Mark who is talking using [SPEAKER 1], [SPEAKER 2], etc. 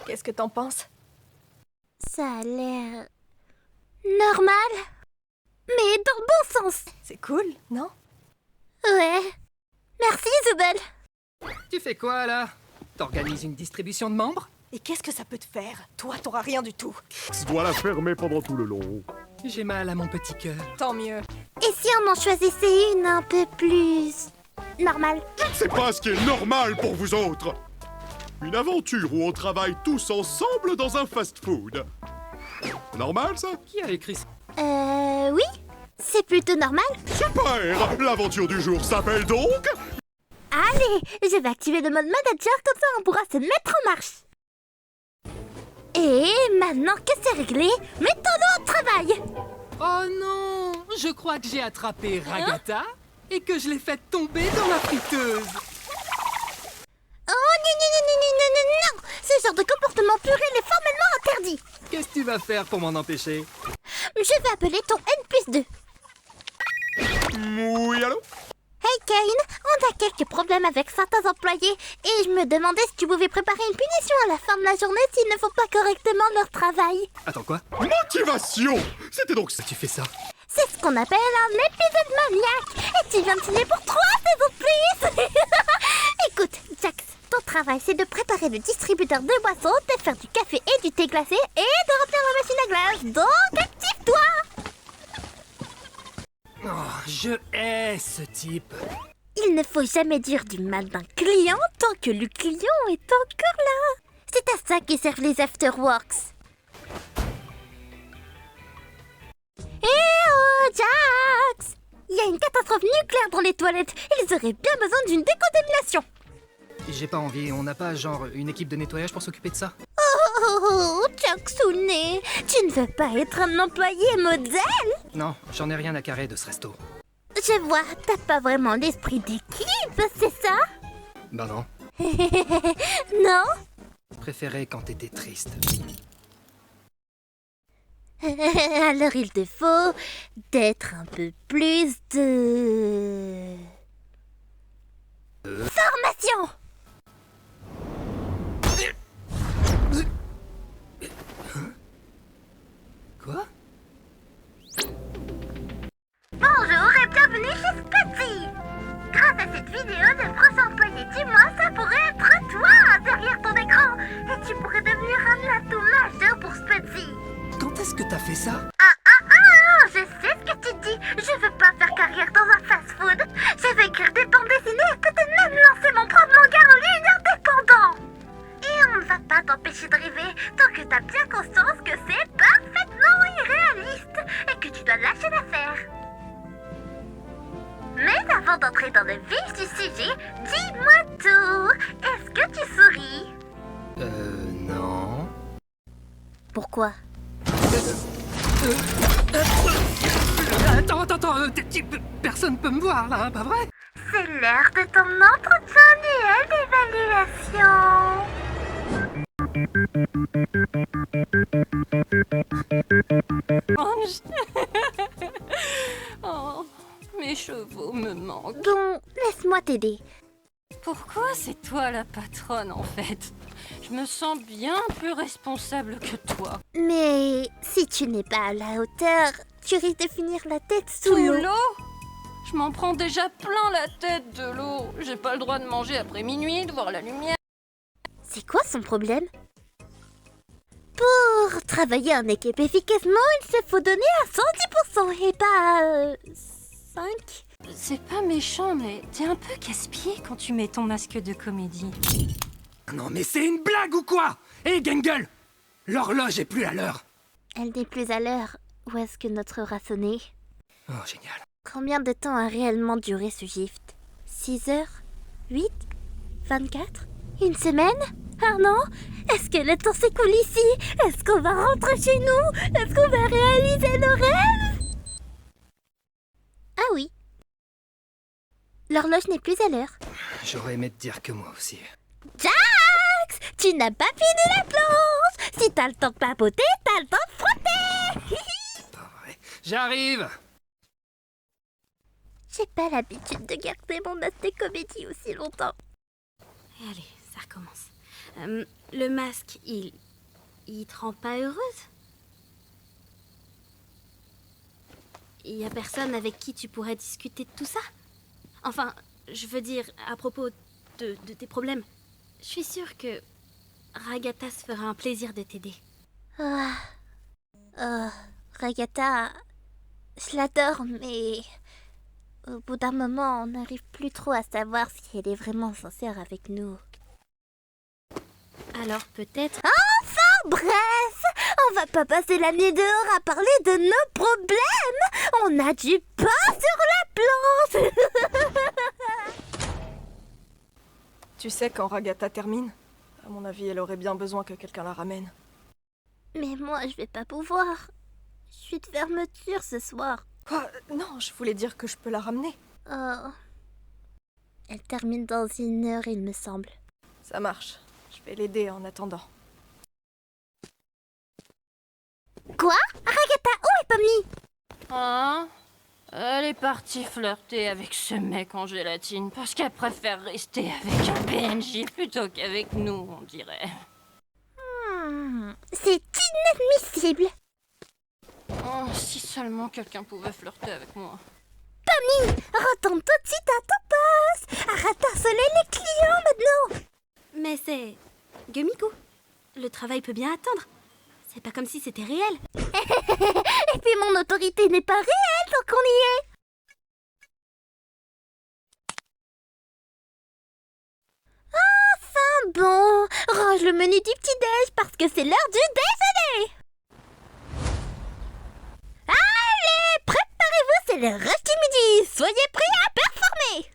[SPEAKER 1] Qu'est-ce que t'en penses?
[SPEAKER 2] Ça a l'air... normal. Mais dans le bon sens.
[SPEAKER 1] C'est cool, non?
[SPEAKER 2] Ouais. Merci, Zubel.
[SPEAKER 3] Tu fais quoi, là? T'organises une distribution de membres?
[SPEAKER 1] Et qu'est-ce que ça peut te faire? Toi, t'auras rien du tout.
[SPEAKER 4] Je dois la fermer pendant tout le long.
[SPEAKER 3] J'ai mal à mon petit cœur.
[SPEAKER 1] Tant mieux.
[SPEAKER 2] Et si on en choisissait une un peu plus... normale?
[SPEAKER 4] Je ne sais pas ce qui est normal pour vous autres. Une aventure où on travaille tous ensemble dans un fast-food. Normal, ça?
[SPEAKER 3] Qui a écrit ça?
[SPEAKER 2] Oui. C'est plutôt normal.
[SPEAKER 4] Super! L'aventure du jour s'appelle donc...
[SPEAKER 2] Allez, je vais activer le mode manager, comme ça on pourra se mettre en marche. Et maintenant que c'est réglé, mettons-nous au travail.
[SPEAKER 3] Oh non! Je crois que j'ai attrapé Ragata et que je l'ai fait tomber dans la friteuse.
[SPEAKER 2] Oh non. Ce genre de comportement puéril est formellement interdit.
[SPEAKER 3] Qu'est-ce que tu vas faire pour m'en empêcher?
[SPEAKER 2] Je vais appeler ton N+2.
[SPEAKER 4] Oui, allô?
[SPEAKER 2] Hey Kane, on a quelques problèmes avec certains employés et je me demandais si tu pouvais préparer une punition à la fin de la journée s'ils ne font pas correctement leur travail.
[SPEAKER 3] Attends, quoi?
[SPEAKER 4] Motivation! C'était donc ça.
[SPEAKER 3] Tu fais ça?
[SPEAKER 2] C'est ce qu'on appelle un épisode maniaque. Et tu viens de signer pour 3 saisons de plus. Écoute, Jax, ton travail c'est de préparer le distributeur de boissons, de faire du café et du thé glacé et de remplir la machine à glace. Donc active-toi!
[SPEAKER 3] Oh, je hais ce type.
[SPEAKER 2] Il ne faut jamais dire du mal d'un client tant que le client est encore là. C'est à ça qu'ils servent les afterworks. Eh oh, Jax! Il y a une catastrophe nucléaire dans les toilettes. Ils auraient bien besoin d'une décontamination.
[SPEAKER 3] J'ai pas envie, on n'a pas genre une équipe de nettoyage pour s'occuper de ça?
[SPEAKER 2] Oh, Jacksounet, tu ne veux pas être un employé modèle?
[SPEAKER 3] Non, j'en ai rien à carrer de ce resto.
[SPEAKER 2] Je vois, t'as pas vraiment l'esprit d'équipe, c'est ça?
[SPEAKER 3] Bah non,
[SPEAKER 2] Non?
[SPEAKER 3] je préférais quand t'étais triste.
[SPEAKER 2] Alors il te faut d'être un peu plus de... formation!
[SPEAKER 3] Quoi?
[SPEAKER 2] Bonjour et bienvenue chez Spotty! Grâce à cette vidéo, le prochain employé du mois, ça pourrait être toi derrière ton écran! Et tu pourrais devenir un atout majeur pour Spotty!
[SPEAKER 3] Quand est-ce que t'as fait ça?
[SPEAKER 2] Je sais ce que tu dis! Je veux pas faire carrière dans un fast-food! Je vais écrire des bandes dessinées et peut-être même lancer mon propre manga en ligne indépendant! Et on ne va pas t'empêcher de rêver tant que t'as bien conscience que c'est parfaitement irréaliste et que tu dois lâcher l'affaire. Mais avant d'entrer dans le vif du sujet, dis-moi tout. Est-ce que tu souris?
[SPEAKER 3] Non.
[SPEAKER 2] Pourquoi?
[SPEAKER 3] Attends, personne peut me voir là, pas vrai?
[SPEAKER 2] C'est l'heure de ton entretien annuel d'évaluation.
[SPEAKER 1] Oh, mes chevaux me manquent.
[SPEAKER 2] Bon, laisse-moi t'aider.
[SPEAKER 1] Pourquoi c'est toi la patronne en fait? Je me sens bien plus responsable que toi.
[SPEAKER 2] Mais si tu n'es pas à la hauteur, tu risques de finir la tête sous
[SPEAKER 1] Sous
[SPEAKER 2] l'eau.
[SPEAKER 1] l'eau? Je m'en prends déjà plein la tête de l'eau. J'ai pas le droit de manger après minuit, de voir la lumière.
[SPEAKER 2] C'est quoi son problème? Pour travailler en équipe efficacement, il se faut donner à 110% et pas 5.
[SPEAKER 1] C'est pas méchant, mais t'es un peu casse-pied quand tu mets ton masque de comédie.
[SPEAKER 3] Non mais c'est une blague ou quoi? Hé Gangle! L'horloge est plus à l'heure.
[SPEAKER 2] Elle n'est plus à l'heure. Où est-ce que notre heure a sonné?
[SPEAKER 3] Oh génial.
[SPEAKER 2] Combien de temps a réellement duré ce shift? 6 heures? 8? 24? Une semaine? Un an? Est-ce que le temps s'écoule ici? Est-ce qu'on va rentrer chez nous? Est-ce qu'on va réaliser nos rêves? Ah oui. L'horloge n'est plus à l'heure.
[SPEAKER 3] J'aurais aimé te dire que moi aussi.
[SPEAKER 2] Jax! Tu n'as pas fini la planche! Si t'as le temps de papoter, t'as le temps de frotter!
[SPEAKER 3] Pas vrai. J'arrive!
[SPEAKER 2] J'ai pas l'habitude de garder mon masque de comédie aussi longtemps.
[SPEAKER 1] Allez, ça recommence.
[SPEAKER 2] Le masque, il te rend pas heureuse? Il y a personne avec qui tu pourrais discuter de tout ça? Enfin, je veux dire, à propos de tes problèmes. Je suis sûre que Ragata se fera un plaisir de t'aider.
[SPEAKER 5] Ragata, je l'adore, mais au bout d'un moment, on n'arrive plus trop à savoir si elle est vraiment sincère avec nous.
[SPEAKER 2] Alors peut-être...
[SPEAKER 5] Bref, on va pas passer l'année dehors à parler de nos problèmes. On a du pain sur la planche.
[SPEAKER 6] Tu sais, quand Ragata termine, à mon avis, elle aurait bien besoin que quelqu'un la ramène.
[SPEAKER 5] Mais moi, je vais pas pouvoir. Je suis de fermeture ce soir.
[SPEAKER 6] Quoi? Non, je voulais dire que je peux la ramener.
[SPEAKER 5] Oh. Elle termine dans 1 heure, il me semble.
[SPEAKER 6] Ça marche. Je vais l'aider en attendant.
[SPEAKER 5] Quoi? Ragata, où est Pomni?
[SPEAKER 1] Hein? Elle est partie flirter avec ce mec en gélatine parce qu'elle préfère rester avec un PNJ plutôt qu'avec nous, on dirait.
[SPEAKER 5] C'est inadmissible.
[SPEAKER 1] Oh, si seulement quelqu'un pouvait flirter avec moi.
[SPEAKER 5] Retourne tout de suite à ton poste. Arrête d'harceler les clients maintenant.
[SPEAKER 2] Mais c'est... Gumiko, le travail peut bien attendre. C'est pas comme si c'était réel.
[SPEAKER 5] Et puis mon autorité n'est pas réelle tant qu'on y est. Enfin bon, range le menu du petit-déj parce que c'est l'heure du déjeuner. Allez, préparez-vous, c'est le rush du midi. Soyez prêts à performer.